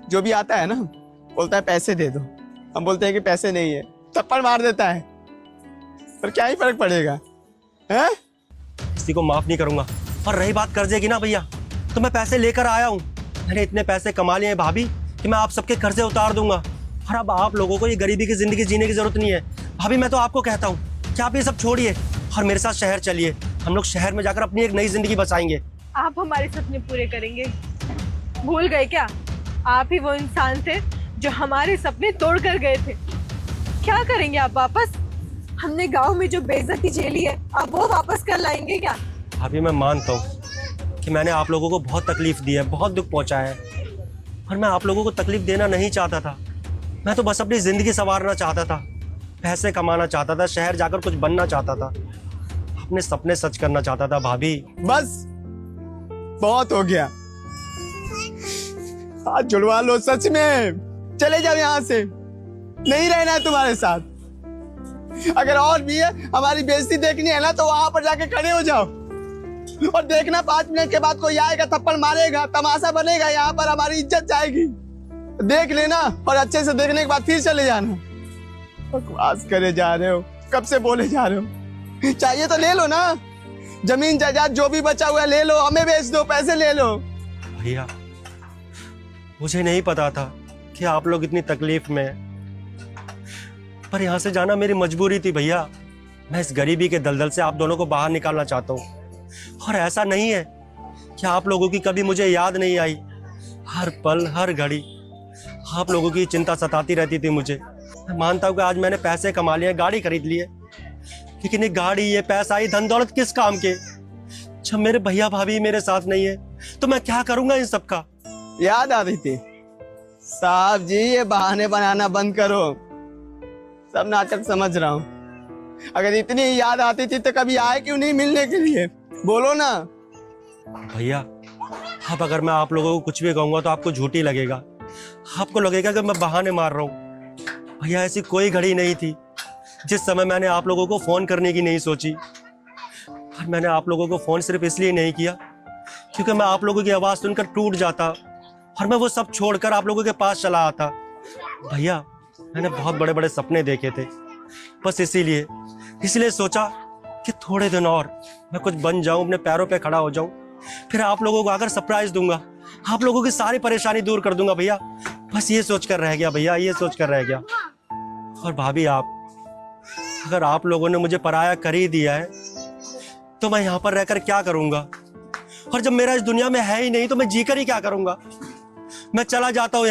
जो भी आता है ना बोलता है पैसे दे दो, हम बोलते हैं कि पैसे नहीं है, थप्पड़ मार देता है। पर क्या ही फर्क पड़ेगा है? किसी को माफ नहीं करूंगा। और रही बात कर्जे की ना भैया, तो मैं पैसे लेकर आया हूँ। मैंने इतने पैसे कमा लिए हैं भाभी कि मैं आप सबके कर्जे उतार दूंगा। और अब आप लोगों को ये गरीबी की जिंदगी जीने की जरूरत नहीं है। भाभी मैं तो आपको कहता हूँ कि आप ये सब छोड़िए और मेरे साथ शहर चलिए। हम लोग शहर में जाकर अपनी एक नई जिंदगी बसाएंगे। आप हमारे सपने पूरे करेंगे? भूल गए क्या? आप ही वो इंसान थे जो हमारे सपने तोड़ कर गए थे। क्या करेंगे आप वापस? हमने गांव में जो बेइज्जती झेली है, आप वो वापस कर लाएंगे क्या? भाभी मैं मानता हूँ कि मैंने आप लोगों को बहुत तकलीफ दी है, बहुत दुख पहुंचाया है, और मैं आप लोगों को तकलीफ देना नहीं चाहता था। मैं तो बस अपनी जिंदगी संवारना चाहता था, पैसे कमाना चाहता था, शहर जाकर कुछ बनना चाहता था, अपने सपने सच करना चाहता था। भाभी बस बहुत हो गया, हाथ जुड़वा लो। सच में चले जाओ यहाँ से, नहीं रहना है तुम्हारे साथ। अगर और भी है हमारी बेइज्जती देखनी है ना तो वहां पर जाके खड़े हो जाओ और देखना 5 मिनट के बाद कोई आएगा, थप्पड़ मारेगा, तमाशा बनेगा, यहाँ पर हमारी इज्जत जाएगी। देख लेना और अच्छे से देखने के बाद फिर चले जाना। बकवास करे जा रहे हो, कब से बोले जा रहे हो? चाहिए तो ले लो ना, जमीन जायदाद जो भी बचा हुआ है ले लो, हमें बेच दो, पैसे ले लो। भैया मुझे नहीं पता था कि आप लोग इतनी तकलीफ में हैं। पर यहाँ से जाना मेरी मजबूरी थी भैया। मैं इस गरीबी के दलदल से आप दोनों को बाहर निकालना चाहता हूँ। और ऐसा नहीं है कि आप लोगों की कभी मुझे याद नहीं आई। हर पल हर घड़ी आप लोगों की चिंता सताती रहती थी मुझे। मैं मानता हूँ कि आज मैंने पैसे कमा लिए, गाड़ी खरीद ली है, लेकिन ये गाड़ी, ये पैसा, ये धन दौलत किस काम के जब मेरे भैया भाभी मेरे साथ नहीं है? तो मैं क्या करूंगा इन सब का? याद आ रही थी साहब जी, ये बहाने बनाना बंद करो। सब नाटक समझ रहा हूँ। अगर इतनी याद आती थी तो कभी आए क्यों नहीं मिलने के लिए? बोलो ना। भैया अब अगर मैं आप लोगों को कुछ भी कहूंगा तो आपको झूठी लगेगा। आपको लगेगा कि मैं बहाने मार रहा हूँ। भैया ऐसी कोई घड़ी नहीं थी जिस समय मैंने आप लोगों को फोन करने की नहीं सोची। और मैंने आप लोगों को फोन सिर्फ इसलिए नहीं किया क्योंकि मैं आप लोगों की आवाज सुनकर टूट जाता और मैं वो सब छोड़कर आप लोगों के पास चला आता। भैया मैंने बहुत बड़े बड़े सपने देखे थे, बस इसीलिए सोचा कि थोड़े दिन और मैं कुछ बन जाऊं, अपने पैरों पे खड़ा हो जाऊं, फिर आप लोगों को आकर सरप्राइज दूंगा, आप लोगों की सारी परेशानी दूर कर दूंगा। भैया बस ये सोच कर रह गया भैया, ये सोच कर रह गया। और भाभी अगर आप लोगों ने मुझे पराया कर ही दिया है तो मैं यहाँ पर रहकर क्या करूंगा? और जब मेरा इस दुनिया में है ही नहीं तो मैं जीकर ही क्या करूंगा? मैं चला जाता हूँ।